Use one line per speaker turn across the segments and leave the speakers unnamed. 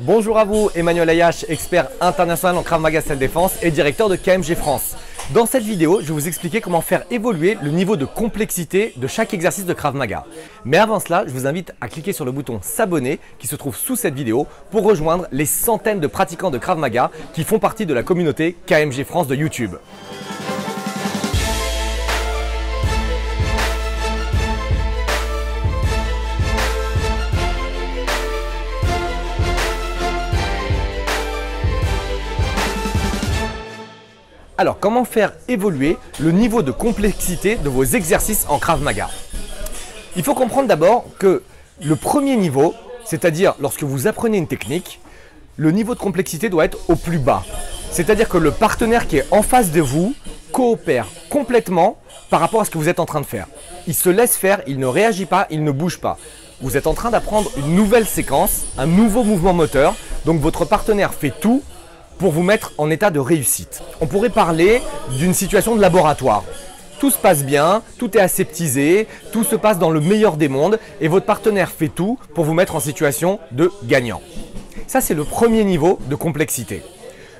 Bonjour à vous, Emmanuel Ayache, expert international en Krav Maga Self-Défense et directeur de KMG France. Dans cette vidéo, je vais vous expliquer comment faire évoluer le niveau de complexité de chaque exercice de Krav Maga. Mais avant cela, je vous invite à cliquer sur le bouton s'abonner qui se trouve sous cette vidéo pour rejoindre les centaines de pratiquants de Krav Maga qui font partie de la communauté KMG France de YouTube. Alors, comment faire évoluer le niveau de complexité de vos exercices en Krav Maga? Il faut comprendre d'abord que le premier niveau, c'est-à-dire lorsque vous apprenez une technique, le niveau de complexité doit être au plus bas. C'est-à-dire que le partenaire qui est en face de vous coopère complètement par rapport à ce que vous êtes en train de faire. Il se laisse faire, il ne réagit pas, il ne bouge pas. Vous êtes en train d'apprendre une nouvelle séquence, un nouveau mouvement moteur, donc votre partenaire fait tout pour vous mettre en état de réussite. On pourrait parler d'une situation de laboratoire. Tout se passe bien, tout est aseptisé, tout se passe dans le meilleur des mondes et votre partenaire fait tout pour vous mettre en situation de gagnant. Ça, c'est le premier niveau de complexité.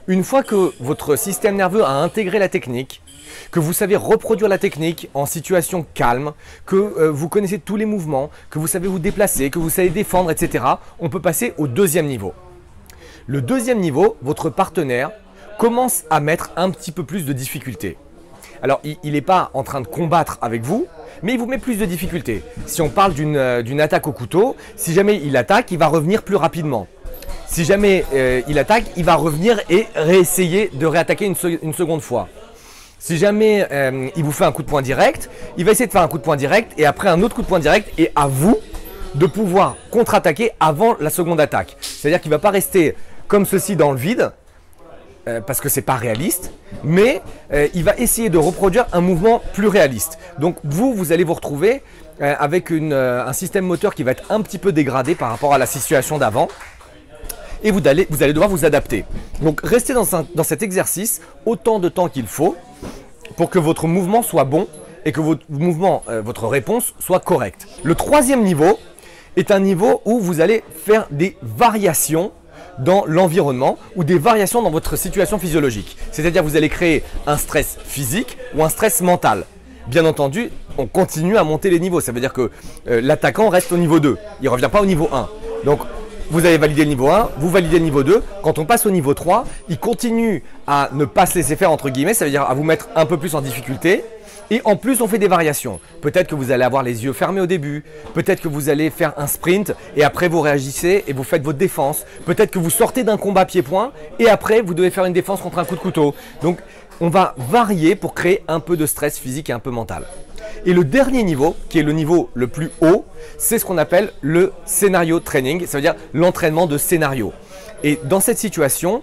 Une fois que votre système nerveux a intégré la technique, que vous savez reproduire la technique en situation calme, que vous connaissez tous les mouvements, que vous savez vous déplacer, que vous savez défendre, etc., on peut passer au deuxième niveau. Le deuxième niveau, votre partenaire commence à mettre un petit peu plus de difficulté. Alors, il n'est pas en train de combattre avec vous, mais il vous met plus de difficulté. Si on parle d'une attaque au couteau, si jamais il attaque, il va revenir plus rapidement. Si jamais il attaque, il va revenir et réessayer de réattaquer une seconde fois. Si jamais il vous fait un coup de poing direct, il va essayer de faire un coup de poing direct et après un autre coup de poing direct et à vous de pouvoir contre-attaquer avant la seconde attaque. C'est-à-dire qu'il ne va pas rester comme ceci dans le vide, parce que ce n'est pas réaliste, mais il va essayer de reproduire un mouvement plus réaliste. Donc vous allez vous retrouver avec un système moteur qui va être un petit peu dégradé par rapport à la situation d'avant. Et vous allez devoir vous adapter. Donc restez dans cet exercice autant de temps qu'il faut pour que votre mouvement soit bon et que votre réponse soit correcte. Le troisième niveau est un niveau où vous allez faire des variations dans l'environnement ou des variations dans votre situation physiologique. C'est-à-dire que vous allez créer un stress physique ou un stress mental. Bien entendu, on continue à monter les niveaux. Ça veut dire que l'attaquant reste au niveau 2. Il ne revient pas au niveau 1. Donc, vous avez validé le niveau 1, vous validez le niveau 2. Quand on passe au niveau 3, il continue à ne pas se laisser faire entre guillemets. Ça veut dire à vous mettre un peu plus en difficulté. Et en plus, on fait des variations. Peut-être que vous allez avoir les yeux fermés au début. Peut-être que vous allez faire un sprint et après vous réagissez et vous faites votre défense. Peut-être que vous sortez d'un combat pied-point et après vous devez faire une défense contre un coup de couteau. Donc, on va varier pour créer un peu de stress physique et un peu mental. Et le dernier niveau, qui est le niveau le plus haut, c'est ce qu'on appelle le scénario training. Ça veut dire l'entraînement de scénario. Et dans cette situation,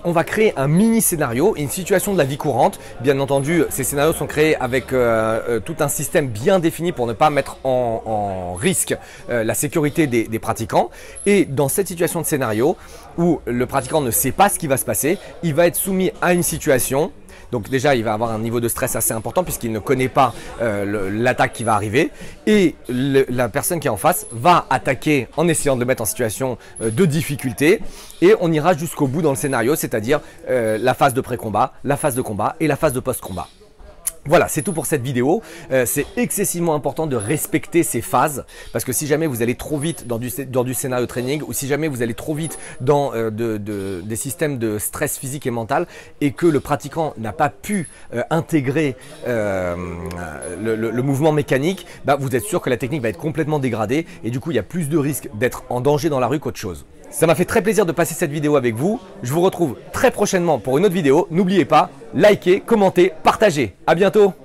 on va créer un mini scénario, une situation de la vie courante. Bien entendu, ces scénarios sont créés avec tout un système bien défini pour ne pas mettre en risque la sécurité des pratiquants. Et dans cette situation de scénario où le pratiquant ne sait pas ce qui va se passer, il va être soumis à une situation. Donc déjà, il va avoir un niveau de stress assez important puisqu'il ne connaît pas l'attaque qui va arriver. Et la personne qui est en face va attaquer en essayant de le mettre en situation de difficulté. Et on ira jusqu'au bout dans le scénario, c'est-à-dire la phase de pré-combat, la phase de combat et la phase de post-combat. Voilà, c'est tout pour cette vidéo. C'est excessivement important de respecter ces phases parce que si jamais vous allez trop vite dans du scénario training ou si jamais vous allez trop vite dans des systèmes de stress physique et mental et que le pratiquant n'a pas pu intégrer le mouvement mécanique, bah, vous êtes sûr que la technique va être complètement dégradée et du coup il y a plus de risques d'être en danger dans la rue qu'autre chose. Ça m'a fait très plaisir de passer cette vidéo avec vous. Je vous retrouve très prochainement pour une autre vidéo. N'oubliez pas, likez, commentez, partagez. À bientôt.